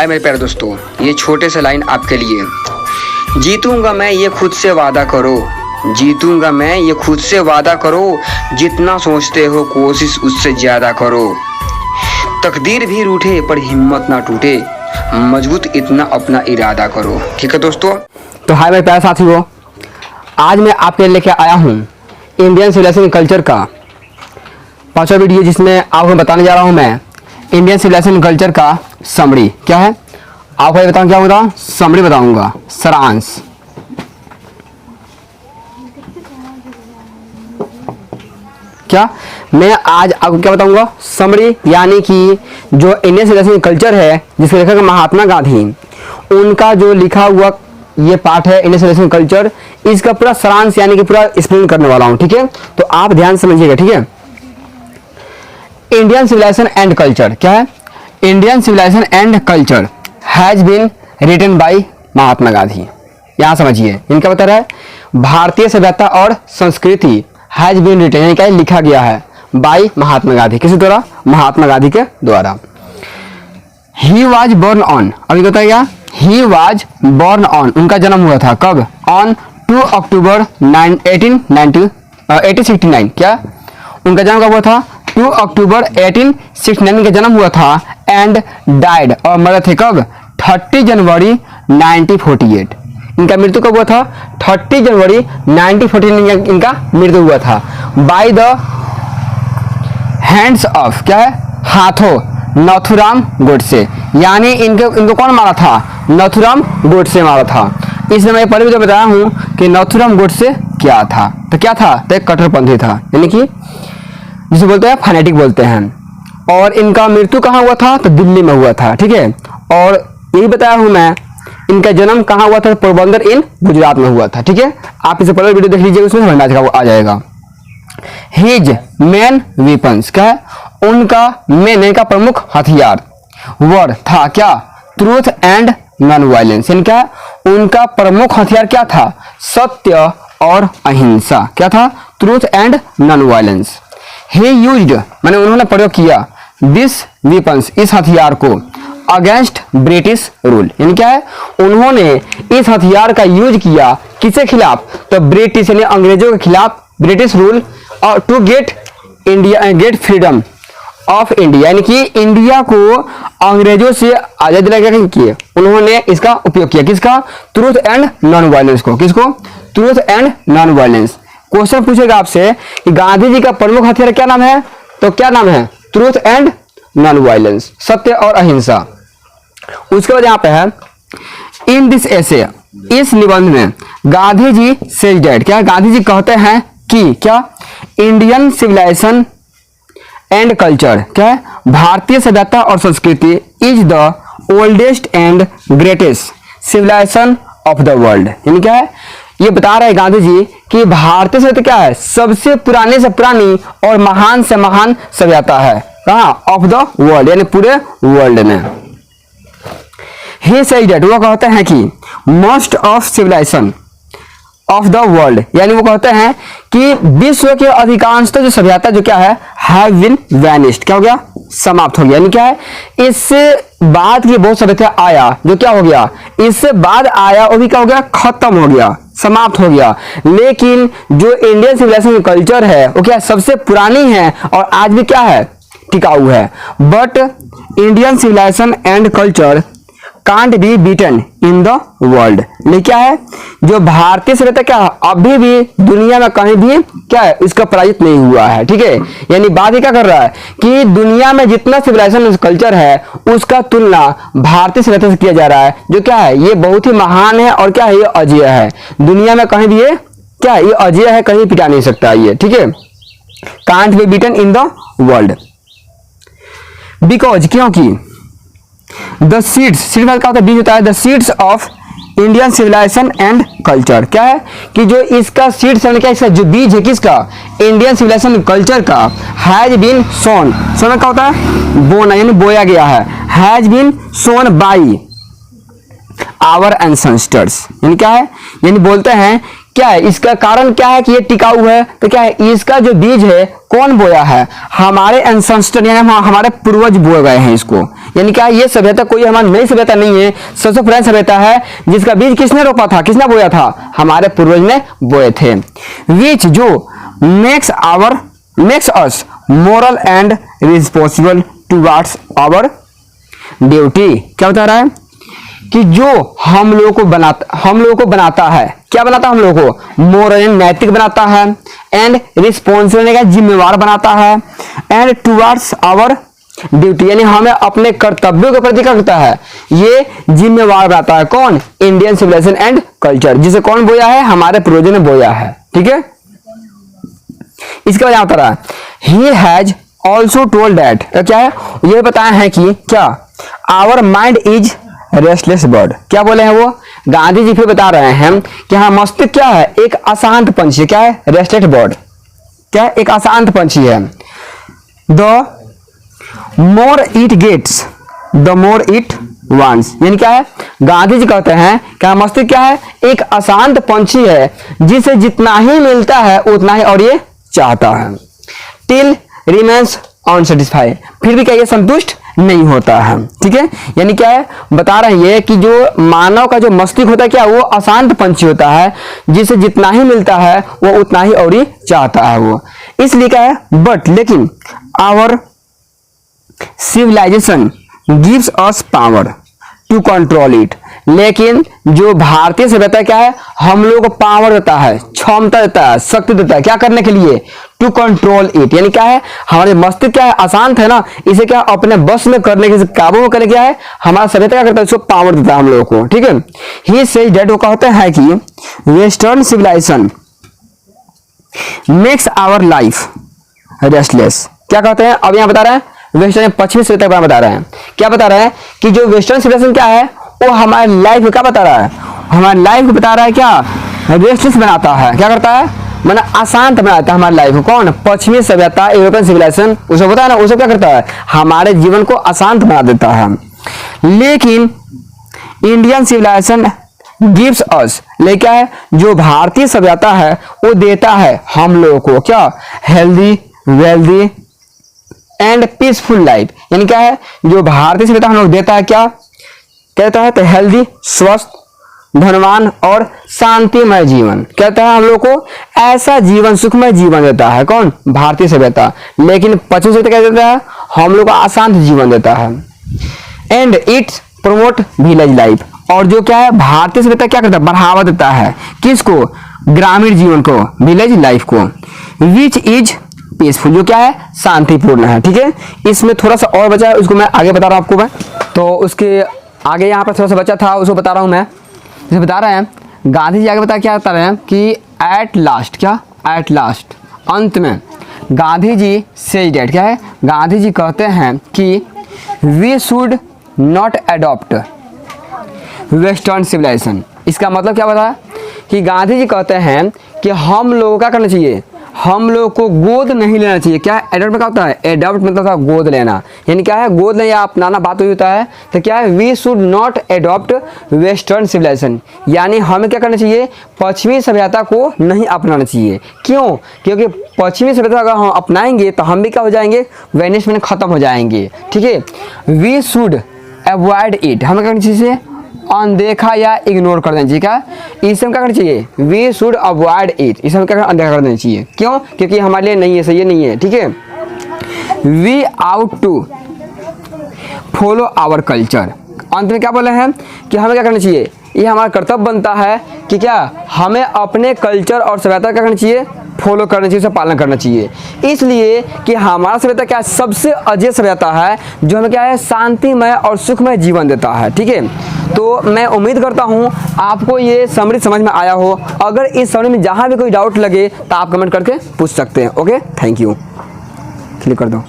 हाय मेरे प्यारे दोस्तों, ये छोटे से लाइन आपके लिए। जीतूंगा मैं ये खुद से वादा करो, जीतूंगा मैं ये खुद से वादा करो, जितना सोचते हो कोशिश उससे ज्यादा करो। तकदीर भी रूठे पर हिम्मत ना टूटे, मजबूत इतना अपना इरादा करो। ठीक है दोस्तों, तो हाय मेरे प्यारे साथियों, आज मैं आपके लिए लेके आया हूँ इंडियन सिविलाइजेशन कल्चर का 5वां वीडियो, जिसमें आपको बताने जा रहा हूँ मैं इंडियन सिविलाइजेशन कल्चर का समरी। क्या है आपको बताऊँ, क्या बताऊँ? समरी बताऊँगा, सारांश। क्या मैं आज आपको क्या बताऊंगा? समरी, यानी कि जो इंडियन सिविलाइजेशन कल्चर है जिसके लेखक महात्मा गांधी, उनका जो लिखा हुआ ये पार्ट है इंडियन सिविलाइजेशन कल्चर, इसका पूरा सारांश यानी कि पूरा एक्सप्लेन करने वाला हूं। ठीक है, तो आप ध्यान समझिएगा। ठीक है, इंडियन सिविलाइजेशन एंड कल्चर क्या है? Indian civilisation and culture has been written by Mahatma Gandhi. यहां समझिए, इनका बता रहा है भारतीय सभ्यता और संस्कृति हैज बीन रिटन, यानी क्या लिखा गया है बाय महात्मा गांधी। किसी द्वारा? महात्मा गांधी के द्वारा। ही वॉज बोर्न ऑन, अभी बताइएगा, ही वॉज बोर्न ऑन, उनका जन्म हुआ था कब? ऑन 2 अक्टूबर 1869। क्या उनका जन्म कब हुआ था? 2 अक्टूबर 1869 का जन्म हुआ था। एंड डाइड, और मरे थे कब? 30 जनवरी 1948। इनका मृत्यु कब हुआ था? 30 जनवरी 1948 इनका मृत्यु हुआ था। बाय द हैंड्स ऑफ, क्या है? हाथों नथुराम गोडसे, यानी इनको कौन मारा था? नथुराम गोडसे मारा था। इसलिए मैं पहले भी तो बताया हूं कि नथुराम गोडसे क्या था। तो क्या था? तो एक कट्टरपंथी था, यानी कि जिसे बोलते हैं फैनेटिक बोलते हैं। और इनका मृत्यु कहाँ हुआ था? तो दिल्ली में हुआ था। ठीक है, और यही बताया हूं मैं इनका जन्म कहाँ हुआ था? पोरबंदर इन गुजरात में हुआ था। ठीक है, आप इसे पहले वीडियो देख लीजिए, उसमें समझ आ जाएगा। हिज मेन वेपन्स, क्या है? उनका मेन का प्रमुख हथियार वर था क्या? ट्रूथ एंड नॉन वायलेंस, यानी क्या? उनका प्रमुख हथियार क्या था? सत्य और अहिंसा। क्या था? Truth and non violence. He used, माने उन्होंने प्रयोग किया दिस वेपन्स, इस हथियार को अगेंस्ट ब्रिटिश रूल, यानी क्या है? उन्होंने इस हथियार का यूज किया किसके खिलाफ? तो ब्रिटिश यानी अंग्रेजों के खिलाफ, ब्रिटिश रूल, और to get get freedom of India, यानी कि इंडिया को अंग्रेजों से आजादी दिलाने के लिए उन्होंने इसका उपयोग किया। किसका? ट्रूथ एंड नॉन वायलेंस को। किसको? Truth and non violence. Question पूछेगा आपसे कि गांधी जी का प्रमुख हथियार क्या नाम है? तो क्या नाम है? ट्रूथ एंड नॉन वायलेंस, सत्य और अहिंसा। उसके बाद यहाँ पे है इन दिस एसे, इस निबंध में गांधी जी सेज दैट, क्या गांधी जी कहते हैं कि क्या? इंडियन सिविलाइजेशन एंड कल्चर, क्या है? भारतीय सभ्यता और संस्कृति is the oldest and greatest civilisation of the world, यानी क्या है? ये बता रहे हैं गांधी जी कि भारतीय सभ्यता क्या है? सबसे पुराने से पुरानी और महान से महान सभ्यता है। कहाँ? ऑफ द वर्ल्ड, यानी पूरे वर्ल्ड में। ही सेड दैट, वो कहते हैं कि most of civilisation of the world, यानी वो कहते हैं कि विश्व के अधिकांशतः जो सभ्यता जो क्या है? हैव बीन वैनिश्ड, क्या हो गया? समाप्त हो गया। यानी क्या है? इससे बाद की बहुत सभ्यता आया जो क्या हो गया? इससे बाद आया वो भी क्या हो गया? खत्म हो गया, समाप्त हो गया। लेकिन जो इंडियन सिविलाइजेशन कल्चर है वो क्या? सबसे पुरानी है और आज भी क्या है? टिकाऊ है। But Indian civilisation and culture can't be beaten in the world, नहीं क्या है? जो भारतीय सभ्यता क्या है? अभी भी दुनिया में कहीं भी क्या है? इसका पराजित नहीं हुआ है। ठीक है, यानी बात ही क्या कर रहा है कि दुनिया में जितना सिविलाइजेशन कल्चर है उसका तुलना भारतीय सभ्यता से किया जा रहा है, जो क्या है? ये बहुत ही महान है और क्या है? ये अजेय है। दुनिया में कहीं भी ये क्या है? ये अजेय है, कहीं पिटा नहीं सकता ये। ठीक है, can't be beaten in the world because, क्योंकि द सीड्स, सीड का होता है बीज होता है, the seeds of Indian civilisation and culture, क्या है? कि जो इसका सीड्स है, क्या इसका जो बीज है किसका? इंडियन सिविलाइजेशन कल्चर का, हैज बीन सोन, सोन का होता है बोना, यानी बोया गया है। Has been sown by our ancestors, यानी क्या है? यानी बोलते हैं क्या है, इसका कारण क्या है कि ये टिकाऊ है? तो क्या है, इसका जो बीज है कौन बोया है? हमारे एंसेस्टर यानी हमारे पूर्वज बोए गए हैं इसको। यानी क्या, ये सभ्यता कोई हमारी नई सभ्यता नहीं है, सबसे पुरानी सभ्यता है जिसका बीज किसने रोपा था, किसने बोया था? हमारे पूर्वज ने बोए थे। विच जो makes us moral and responsible towards our duty। क्या बता रहा है कि जो हम लोगों को बनाता है, क्या बनाता है हम लोगों को? मोरल नैतिक बनाता है, एंड रिस्पॉन्सिबल का जिम्मेवार बनाता है, एंड टुवर्ड्स आवर ड्यूटी यानी हमें अपने कर्तव्यों के प्रति क्या करता है, ये जिम्मेवार बनाता है। कौन? इंडियन सिविलाइजेशन एंड कल्चर, जिसे कौन बोया है? हमारे पूर्वजों ने बोया है। ठीक है, इसके बाद आता रहा ही हैज ऑल्सो टोल्ड दैट, क्या है, ये बताया है कि क्या, our mind is restless bird. क्या बोले हैं वो? गांधी जी फिर बता रहे हैं कि हाँ, मस्तिष्क क्या है? एक अशांत पंछी। क्या है? Restless bird. क्या है? एक अशांत पंछी है। The more it gets the more it wants, यानी क्या है, गांधी जी कहते हैं क्या मस्तिष्क क्या है? एक अशांत पंछी है जिसे जितना ही मिलता है उतना ही और ये चाहता है। टिल रिमेन्स अनसेटिस्फाइड, फिर भी क्या ये संतुष्ट नहीं होता है। ठीक है, यानी क्या है, बता रहे हैं ये कि जो मानव का जो मस्तिष्क होता है क्या, वो अशांत पंछी होता है जिसे जितना ही मिलता है वो उतना ही और ही चाहता है वो। इसलिए क्या है, बट लेकिन our civilisation gives us power to control it, लेकिन जो भारतीय सभ्यता क्या है, हम लोग को पावर देता है, क्षमता देता है, शक्ति देता है, क्या करने के लिए? टू कंट्रोल इट, यानी क्या है, हमारे मस्तिष्क क्या है, अशांत है ना, इसे क्या अपने बस में करने के, काबू में करने क्या है, हमारा सभ्यता क्या करता है, इसको पावर देता है हम लोगों को। ठीक है, ही सेज दैट, वो कहते हैं कि western civilisation makes our life restless. क्या कहते हैं, अब यहाँ बता रहे हैं वेस्टर्न, पश्चिमी सभ्यता के बारे में बता रहे हैं। क्या बता रहे हैं कि जो वेस्टर्न सिविलाइजेशन क्या है, वो हमारे लाइफ को क्या बता रहा है, हमारे लाइफ को बता रहा है क्या, रेस्टलेस बनाता है। क्या करता है, माना अशांत बनाता है हमारी लाइफ को। कौन? पश्चिमी सभ्यता, यूरोपियन सिविलाइजेशन, उसे पता है ना, उसे क्या करता है, हमारे जीवन को अशांत बना देता है। लेकिन इंडियन सिविलाइजेशन गिव्स अस, ले क्या है, जो भारतीय सभ्यता है वो देता है हम लोगों को क्या, healthy, wealthy and peaceful life. यानी क्या है, जो भारतीय सभ्यता हम लोग देता है क्या कहता है, तो हेल्दी, स्वस्थ, धनवान और शांतिमय जीवन। कहता है हम लोग को ऐसा जीवन, सुखमय जीवन देता है। कौन? भारतीय सभ्यता। लेकिन पश्चिमी सभ्यता क्या देता है, हम लोग को अशांत जीवन देता है। And it promote village life, और जो क्या है, भारतीय सभ्यता क्या करता है, बढ़ावा देता है किसको, ग्रामीण जीवन को, विलेज लाइफ को। विच इज पीसफुल, जो क्या है, शांतिपूर्ण है। ठीक है, इसमें थोड़ा सा और बचा है, उसको मैं आगे बता रहा हूँ आपको। मैं तो उसके आगे यहाँ पर थोड़ा सा बचा था, उसको बता रहा हूँ मैं। जैसे बता रहे हैं गांधी जी आगे क्या बता रहे हैं कि एट लास्ट, क्या, एट लास्ट, अंत में गांधी जी सेज दैट, क्या है, गांधी जी कहते हैं कि we should not adopt western civilisation. इसका मतलब क्या बता कि गांधी जी कहते हैं कि हम लोगों को क्या करना चाहिए, हम लोग को गोद नहीं लेना चाहिए। क्या एडॉप्ट में क्या होता है, एडॉप्ट मतलब था गोद लेना, यानी क्या है, गोद लेना या अपनाना बात होता है। तो क्या है, we should not adopt western civilisation, यानी हमें क्या करना चाहिए, पश्चिमी सभ्यता को नहीं अपनाना चाहिए। क्यों? क्योंकि पश्चिमी सभ्यता अगर हम अपनाएंगे तो हम भी क्या हो जाएंगे, वेनिश में खत्म हो जाएंगे। ठीक है, वी शुड अवॉइड इट, हमें क्या करना चाहिए, अनदेखा या इग्नोर कर देना चाहिए। क्या इसे हम क्या करना चाहिए, वी शुड अवॉइड इट, इसे हम क्या अनदेखा कर देना चाहिए। क्यों? क्योंकि हमारे लिए नहीं है, सही नहीं है। ठीक है, we ought to follow our culture, अंत में क्या बोले हैं कि हमें क्या करना चाहिए, ये हमारा कर्तव्य बनता है कि क्या हमें अपने कल्चर और सभ्यता क्या करना चाहिए, फॉलो करना चाहिए, उसे पालन करना चाहिए। इसलिए कि हमारा सभ्यता क्या सबसे अजय सभ्यता है जो हमें क्या है, शांतिमय और सुखमय जीवन देता है। ठीक है, तो मैं उम्मीद करता हूँ आपको ये समरी समझ में आया हो। अगर इस समरी में जहाँ भी कोई डाउट लगे तो आप कमेंट करके पूछ सकते हैं। ओके, थैंक यू, क्लिक कर दो।